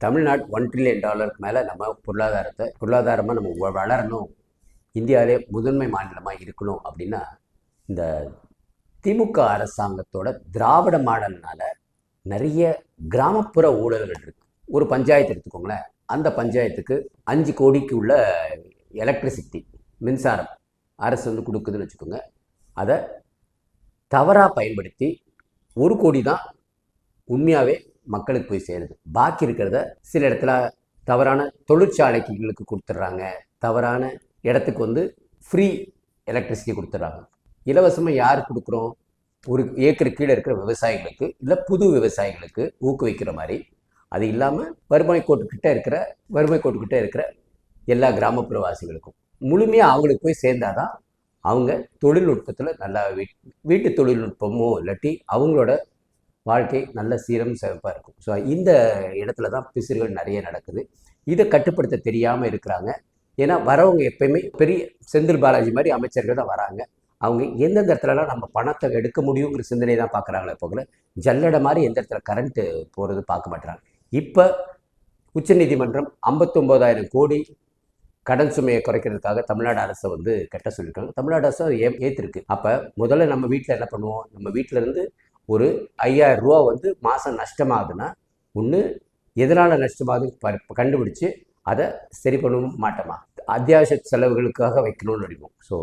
Tamil Nadu $1 trillion மேலே நம்ம பொருளாதாரமாக நம்ம வளரணும், இந்தியாவிலே முதன்மை மாநிலமாக இருக்கணும் அப்படின்னா இந்த திமுக அரசாங்கத்தோட திராவிட மாடல்னால நிறைய கிராமப்புற ஊழல்கள் இருக்குது. ஒரு பஞ்சாயத்து எடுத்துக்கோங்களேன், அந்த பஞ்சாயத்துக்கு 5 கோடிக்கு உள்ள எலக்ட்ரிசிட்டி மின்சாரம் அரசு வந்து கொடுக்குதுன்னு வச்சுக்கோங்க. அதை தவறாக பயன்படுத்தி 1 கோடி தான் உண்மையாகவே மக்களுக்கு போய் சேருது. பாக்கி இருக்கிறத சில இடத்துல தவறான தொழிற்சாலைகளுக்கு கொடுத்துட்றாங்க, தவறான இடத்துக்கு வந்து ஃப்ரீ எலக்ட்ரிசிட்டி கொடுத்துட்றாங்க. இலவசமாக யார் கொடுக்குறோம்? ஒரு ஏக்கர் கீழே இருக்கிற விவசாயிகளுக்கு, இல்லை புது விவசாயிகளுக்கு ஊக்குவிக்கிற மாதிரி. அது இல்லாமல் வறுமை கோட்டுக்கிட்ட இருக்கிற எல்லா கிராமப்புறவாசிகளுக்கும் முழுமையாக அவங்களுக்கு போய் சேர்ந்தாதான் அவங்க தொழில்நுட்பத்தில் நல்லா வீட்டு தொழில்நுட்பமோ இல்லாட்டி அவங்களோட வாழ்க்கை நல்ல சீரம் சிறப்பாக இருக்கும். ஸோ இந்த இடத்துல தான் பிசிறுகள் நிறைய நடக்குது. இதை கட்டுப்படுத்த தெரியாமல் இருக்கிறாங்க. ஏன்னா வரவங்க எப்பயுமே பெரிய செந்தில் பாலாஜி மாதிரி அமைச்சர்கள் தான் வராங்க. அவங்க எந்தெந்த இடத்துலலாம் நம்ம பணத்தை எடுக்க முடியுங்கிற சிந்தனை தான் பார்க்குறாங்களே போகல, ஜல்லடை மாதிரி எந்த இடத்துல கரண்ட்டு போகிறது பார்க்க மாட்டுறாங்க. இப்போ உச்சநீதிமன்றம் 59,000 கோடி கடன் சுமையை குறைக்கிறதுக்காக தமிழ்நாடு அரசை வந்து கட்ட சொல்லியிருக்காங்க. தமிழ்நாடு அரசு ஏற்றிருக்கு. அப்போ முதல்ல நம்ம வீட்டில் என்ன பண்ணுவோம்? நம்ம வீட்டிலேருந்து ஒரு 5,000 ரூபா வந்து மாதம் நஷ்டமாகுதுன்னா ஒன்று எதனால் நஷ்டமாகுது கண்டுபிடிச்சி அதை சரி பண்ணவும் மாட்டோமா? அத்தியாவசிய செலவுகளுக்காக வைக்கணும்னு நினைப்போம். ஸோ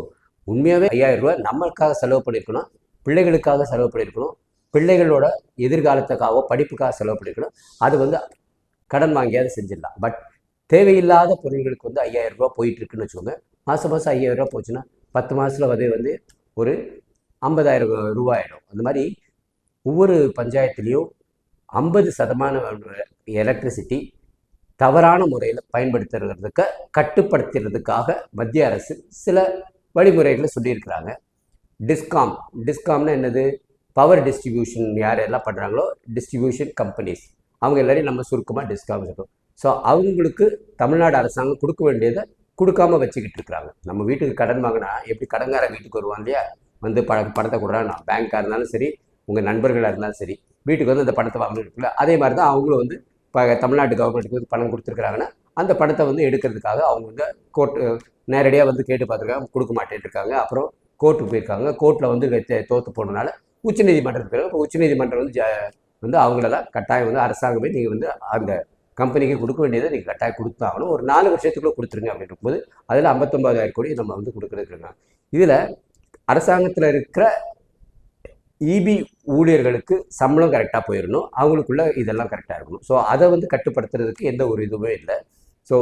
உண்மையாகவே 5,000 ரூபா நம்மளுக்காக செலவு பண்ணியிருக்கணும், பிள்ளைகளுக்காக செலவு பண்ணியிருக்கணும், பிள்ளைகளோட எதிர்காலத்துக்காகவோ படிப்புக்காக செலவு பண்ணியிருக்கணும். அது வந்து கடன் வாங்கியாவது செஞ்சிடலாம். பட் தேவையில்லாத பொருள்களுக்கு வந்து 5,000 ரூபா போயிட்டுருக்குன்னு வச்சுக்கோங்க. மாதம் 5,000 ரூபா போச்சுன்னா 10 மாதத்தில் வந்து ஒரு 50,000 ரூபா ஆகிடும். அந்த மாதிரி ஒவ்வொரு பஞ்சாயத்துலேயும் 50% எலக்ட்ரிசிட்டி தவறான முறையில் பயன்படுத்துறதுக்கு கட்டுப்படுத்துறதுக்காக மத்திய அரசு சில வழிமுறைகளை சொல்லியிருக்கிறாங்க. டிஸ்காம்னா என்னது? பவர் டிஸ்ட்ரிபியூஷன் யாரெல்லாம் பண்ணுறாங்களோ டிஸ்ட்ரிபியூஷன் கம்பெனிஸ், அவங்க எல்லாரையும் நம்ம சுருக்கமாக டிஸ்காம் இருக்கும். ஸோ அவங்களுக்கு தமிழ்நாடு அரசாங்கம் கொடுக்க வேண்டியதை கொடுக்காம வச்சுக்கிட்டு இருக்கிறாங்க. நம்ம வீட்டுக்கு கடன் வாங்கினா எப்படி கடன்கார வீட்டுக்கு வருவான் இல்லையா, வந்து பணத்தை கொடுறான். பேங்காக இருந்தாலும் சரி, உங்கள் நண்பர்களாக இருந்தாலும் சரி, வீட்டுக்கு வந்து அந்த பணத்தை வாங்கிருக்குல்ல, அதே மாதிரி தான் அவங்களும் வந்து இப்போ தமிழ்நாட்டு கவர்மெண்ட்டுக்கு வந்து பணம் கொடுத்துருக்குறாங்கன்னா அந்த பணத்தை வந்து எடுக்கிறதுக்காக அவங்க வந்து நேரடியாக வந்து கேட்டு பார்த்துருக்காங்க, கொடுக்க மாட்டேன்னு இருக்காங்க. அப்புறம் கோர்ட்டுக்கு போயிருக்காங்க. கோர்ட்டில் வந்து தோற்று போனதுனால உச்சநீதிமன்றத்துக்கு போயிருக்காங்க. இப்போ உச்சநீதிமன்றம் வந்து அவங்களெல்லாம் கட்டாயம் வந்து அரசாங்கமே நீங்கள் வந்து அந்த கம்பெனிக்கு கொடுக்க வேண்டியதை நீங்கள் கட்டாயம் கொடுத்தாகணும், ஒரு 4 வருஷத்துக்குள்ளே கொடுத்துருங்க அப்படின்னு இருக்கும்போது அதில் 59,000 கோடி நம்ம வந்து கொடுக்குறதுக்குங்க. இதில் அரசாங்கத்தில் இருக்கிற இபி ஊழியர்களுக்கு சம்பளம் கரெக்டாக போயிடணும், அவங்களுக்குள்ள இதெல்லாம் கரெக்டாக இருக்கணும். ஸோ அதை வந்து கட்டுப்படுத்துறதுக்கு எந்த ஒரு இதுவுமே இல்லை. ஸோ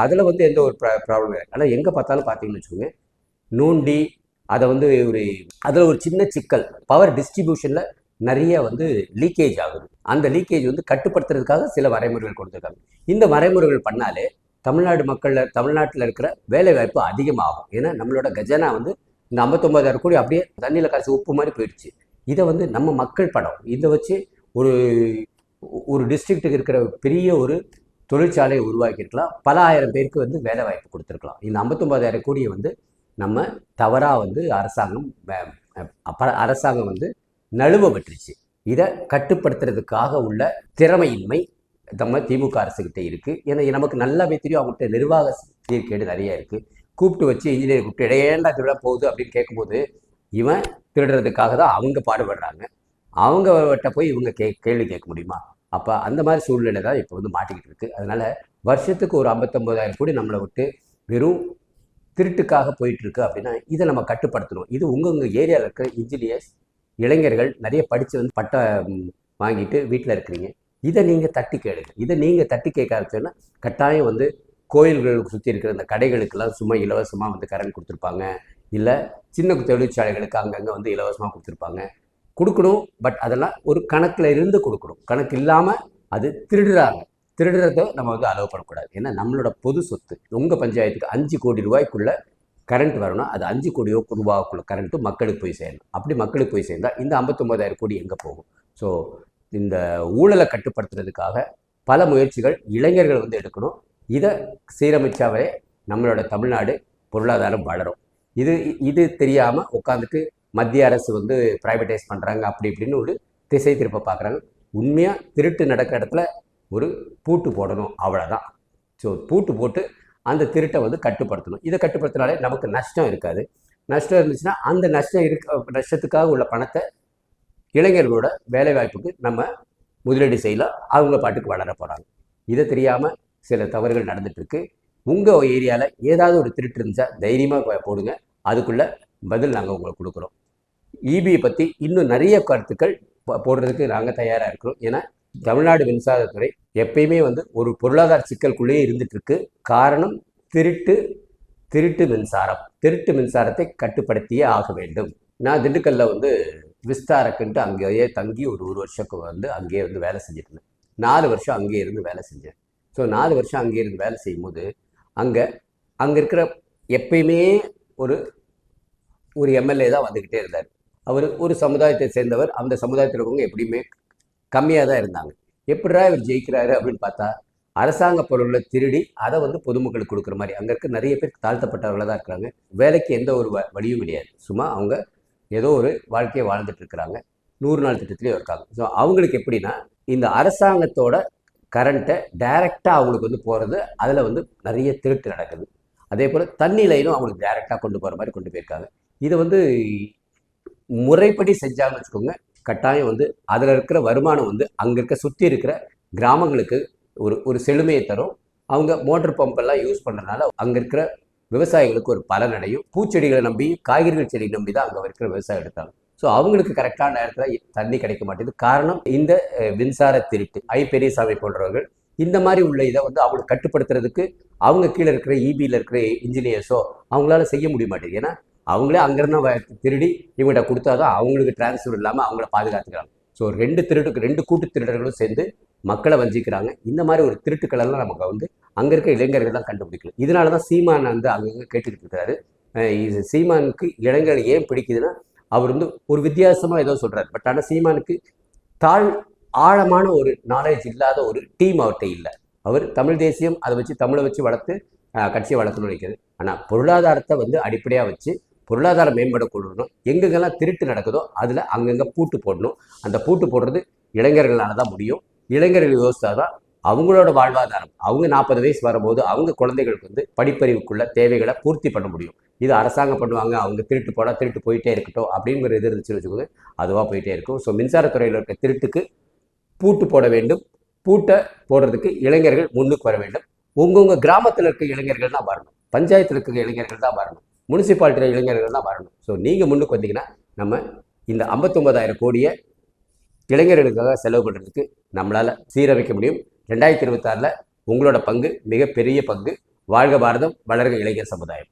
அதில் வந்து எந்த ஒரு ப்ராப்ளம் இல்லை. ஆனால் எங்கே பார்த்தாலும் பார்த்தீங்கன்னு வச்சுக்கோங்க, நோண்டி அதை வந்து அதில் ஒரு சின்ன சிக்கல், பவர் டிஸ்ட்ரிபியூஷனில் நிறைய வந்து லீக்கேஜ் ஆகுது. அந்த லீக்கேஜ் வந்து கட்டுப்படுத்துறதுக்காக சில வரைமுறைகள் கொடுத்துருக்காங்க. இந்த வரைமுறைகள் பண்ணாலே தமிழ்நாட்டில் இருக்கிற வேலை வாய்ப்பு அதிகமாகும். ஏன்னா நம்மளோட கஜானா வந்து இந்த 59,000 கோடி அப்படியே தண்ணியில் கரைச்சி உப்பு மாதிரி போயிடுச்சு. இதை வந்து நம்ம மக்கள் படம், இதை வச்சு ஒரு டிஸ்ட்ரிக்ட்டுக்கு இருக்கிற பெரிய ஒரு தொழிற்சாலையை உருவாக்கியிருக்கலாம், பல ஆயிரம் பேருக்கு வந்து வேலை வாய்ப்பு கொடுத்துருக்கலாம். இந்த 59,000 கோடியை வந்து நம்ம தவறாக வந்து அரசாங்கம் வந்து நழுவ பெற்றுச்சு. இதை கட்டுப்படுத்துறதுக்காக உள்ள திறமையின்மை நம்ம திமுக அரசுகிட்ட இருக்குது. ஏன்னா நமக்கு நல்லாவே தெரியும், அவங்ககிட்ட நிர்வாக சீர்கேடு நிறைய இருக்குது. கூப்பிட்டு வச்சு இன்ஜினியர் கூப்பிட்டு இடையேண்டா திருட போகுது அப்படின்னு கேட்கும்போது இவன் திருடுறதுக்காக தான் அவங்க பாடுபடுறாங்க. அவங்ககிட்ட போய் இவங்க கேள்வி கேட்க முடியுமா? அப்போ அந்த மாதிரி சூழ்நிலை தான் இப்போ வந்து மாட்டிக்கிட்டு இருக்குது. அதனால் வருஷத்துக்கு ஒரு 59,000 கோடி நம்மளை விட்டு வெறும் திருட்டுக்காக போயிட்டுருக்கு. அப்படின்னா இதை நம்ம கட்டுப்படுத்தணும். இது உங்கள் ஏரியாவில் இருக்கிற இன்ஜினியர்ஸ், இளைஞர்கள் நிறைய படித்து வந்து பட்டம் வாங்கிட்டு வீட்டில் இருக்கிறீங்க, இதை நீங்கள் தட்டி கேளுங்க. இதை நீங்கள் தட்டி கேட்க ஆரம்பிச்சோன்னா கட்டாயம் வந்து கோயில்களுக்கு சுற்றி இருக்கிற இந்த கடைகளுக்கெல்லாம் சும்மா இலவசமாக வந்து கரண்ட் கொடுத்துருப்பாங்க, இல்லை சின்ன தொழிற்சாலைகளுக்கு அங்கங்கே வந்து இலவசமாக கொடுக்கணும். பட் அதெல்லாம் ஒரு கணக்கில் இருந்து கொடுக்கணும். கணக்கு இல்லாமல் அது திருடுறதை நம்ம வந்து அலோவ் பண்ணக்கூடாது. ஏன்னா நம்மளோட பொது சொத்து. உங்கள் பஞ்சாயத்துக்கு 5 கோடி ரூபாய்க்குள்ள கரண்ட் வரணும், அது 5 கோடி ரூபாய்க்குள்ள கரண்ட்டு மக்களுக்கு போய் சேரணும். அப்படி மக்களுக்கு போய் சேர்ந்தால் இந்த 59,000 கோடி எங்கே போகும்? ஸோ இந்த ஊழலை கட்டுப்படுத்துறதுக்காக பல முயற்சிகள் இளைஞர்கள் வந்து எடுக்கணும். இதை சீரமைச்சாவே நம்மளோட தமிழ்நாடு பொருளாதாரம் வளரும். இது தெரியாமல் உட்காந்துட்டு மத்திய அரசு வந்து ப்ரைவேட்டைஸ் பண்ணுறாங்க அப்படி இப்படின்னு ஒரு திசை திருப்ப பார்க்குறாங்க. உண்மையாக திருட்டு நடக்கிற இடத்துல ஒரு பூட்டு போடணும், அவ்வளோதான். ஸோ பூட்டு போட்டு அந்த திருட்டை வந்து கட்டுப்படுத்தணும். இதை கட்டுப்படுத்தினாலே நமக்கு நஷ்டம் இருக்காது. நஷ்டம் இருந்துச்சுன்னா அந்த நஷ்டத்துக்காக உள்ள பணத்தை இளைஞர்களோட வேலைவாய்ப்புக்கு நம்ம முதலீடு செய்யலாம். அவங்க பாட்டுக்கு வளர போகிறாங்க. இதை தெரியாமல் சில தவறுகள் நடந்துட்டுருக்கு. உங்கள் ஏரியாவில் ஏதாவது ஒரு திருட்டு இருந்துச்சா தைரியமாக போடுங்க. அதுக்குள்ளே பதில் நாங்கள் உங்களுக்கு கொடுக்குறோம். இபியை பற்றி இன்னும் நிறைய கருத்துக்கள் போடுறதுக்கு நாங்கள் தயாராக இருக்கிறோம். ஏன்னா தமிழ்நாடு மின்சாரத்துறை எப்பயுமே வந்து ஒரு பொருளாதார சிக்கலுக்குள்ளேயே இருந்துட்டு இருக்கு. காரணம் திருட்டு மின்சாரம். திருட்டு மின்சாரத்தை கட்டுப்படுத்தியே ஆக வேண்டும். நான் திண்டுக்கல்ல வந்து விஸ்தாரக்குன்ட்டு அங்கேயே தங்கி ஒரு வருஷத்துக்கு வந்து அங்கேயே வந்து வேலை செஞ்சுட்டு இருந்தேன். 4 வருஷம் அங்கேயே இருந்து வேலை செஞ்சேன். ஸோ 4 வருஷம் அங்கேயே இருந்து வேலை செய்யும்போது அங்கே இருக்கிற எப்பயுமே ஒரு எம்எல்ஏ தான் வந்துக்கிட்டே இருந்தார். அவர் ஒரு சமுதாயத்தை சேர்ந்தவர். அந்த சமுதாயத்தில் இருக்கவங்க எப்படியுமே கம்மியாக தான் இருந்தாங்க. எப்படிரா இவர் ஜெயிக்கிறாரு அப்படின்னு பார்த்தா அரசாங்க பொருளை திருடி அதை வந்து பொதுமக்களுக்கு கொடுக்குற மாதிரி. அங்கே இருக்க நிறைய பேர் தாழ்த்தப்பட்டவர்களாக தான் இருக்கிறாங்க. வேலைக்கு எந்த ஒரு வழியும் கிடையாது. சும்மா அவங்க ஏதோ ஒரு வாழ்க்கையை வாழ்ந்துட்டு இருக்கிறாங்க. 100 நாள் திட்டத்திலேயே இருக்காங்க. ஸோ அவங்களுக்கு எப்படின்னா இந்த அரசாங்கத்தோட கரண்ட்டை டைரெக்டாக அவங்களுக்கு வந்து போகிறது, அதில் வந்து நிறைய திருட்டு நடக்குது. அதே போல் தண்ணி லைனும் அவங்களுக்கு டைரெக்டாக கொண்டு போகிற மாதிரி கொண்டு போயிருக்காங்க. இதை வந்து முறைப்படி செஞ்சாங்கன்னு வச்சுக்கோங்க, கட்டாயம் வந்து அதில் இருக்கிற வருமானம் வந்து அங்கே இருக்க சுற்றி இருக்கிற கிராமங்களுக்கு ஒரு செழுமையை தரும். அவங்க மோட்டர் பம்பெல்லாம் யூஸ் பண்ணுறதுனால அங்கே இருக்கிற விவசாயிகளுக்கு ஒரு பலனடையும். பூச்செடிகளை நம்பி, காய்கறிகள் செடி நம்பி தான் அங்கே இருக்கிற விவசாயம் எடுத்தாங்க. ஸோ அவங்களுக்கு கரெக்டான நேரத்தில் தண்ணி கிடைக்க மாட்டேங்குது. காரணம் இந்த மின்சார திருட்டு. பெரியசாமி போன்றவர்கள் இந்த மாதிரி உள்ள இதை வந்து அவங்களுக்கு கட்டுப்படுத்துறதுக்கு அவங்க கீழே இருக்கிற இபியில் இருக்கிற இன்ஜினியர்ஸோ அவங்களால செய்ய முடிய மாட்டேங்குது. ஏன்னா அவங்களே அங்கேருந்து திருடி இவங்கள்ட்ட கொடுத்தாதான் அவங்களுக்கு டிரான்ஸ்ஃபர் இல்லாமல் அவங்கள பாதுகாத்துக்கிறாங்க. ஸோ 2 கூட்டு திருடர்களும் சேர்ந்து மக்களை வஞ்சிக்கிறாங்க. இந்த மாதிரி ஒரு திருட்டுக்களெல்லாம் நமக்கு வந்து அங்கே இருக்க இளைஞர்கள் தான் கண்டுபிடிக்கல. இதனால தான் சீமான் வந்து அங்கங்கே கேட்டுக்கிட்டு இருக்கிறாரு. சீமானுக்கு இளைஞர்கள் ஏன் பிடிக்குதுன்னா அவர் வந்து ஒரு வித்தியாசமாக ஏதோ சொல்கிறார். பட் ஆனால் சீமானுக்கு ஆழமான ஒரு நாலேஜ் இல்லாத ஒரு டீம் அவர்கிட்ட இல்லை. அவர் தமிழ் தேசியம் அதை வச்சு தமிழை வச்சு வளர்த்து கட்சியை வளர்க்கணும்னு நினைக்கிறது. ஆனால் பொருளாதாரத்தை வந்து அடிப்படையாக வச்சு பொருளாதார மேம்பட கொள்ளணும். எங்கெங்கெல்லாம் திருட்டு நடக்குதோ அதில் அங்கங்கே பூட்டு போடணும். அந்த பூட்டு போடுறது இளைஞர்களால் தான் முடியும். இளைஞர்கள் யோசித்தா தான் அவங்களோட வாழ்வாதாரம், அவங்க 40 வயசு வரும்போது அவங்க குழந்தைகளுக்கு வந்து படிப்பறிவுக்குள்ள தேவைகளை பூர்த்தி பண்ண முடியும். இது அரசாங்கம் பண்ணுவாங்க, அவங்க திருட்டு போயிட்டே இருக்கட்டும் அப்படிங்கிற இது இருந்துச்சுன்னு வச்சுக்கோங்க, அதுவாக போயிட்டே இருக்கும். ஸோ மின்சாரத்துறையில் இருக்க திருட்டுக்கு பூட்டு போட வேண்டும். பூட்டை போடுறதுக்கு இளைஞர்கள் முன்னுக்கு வர வேண்டும். உங்கவுங்க கிராமத்தில் இருக்க இளைஞர்கள் தான் வரணும், பஞ்சாயத்தில் இருக்க இளைஞர்கள் தான் வரணும், முனிசிபாலிட்டியில் இளைஞர்கள் தான் வரணும். ஸோ நீங்கள் முன்னுக்கு வந்தீங்கன்னா நம்ம இந்த 59,000 கோடியை இளைஞர்களுக்காக செலவு பண்ணுறதுக்கு நம்மளால் சீரமைக்க முடியும். 2026 உங்களோட பங்கு மிகப்பெரிய பங்கு. வாழ்க பாரதம், வளர்க இளைஞர் சமுதாயம்.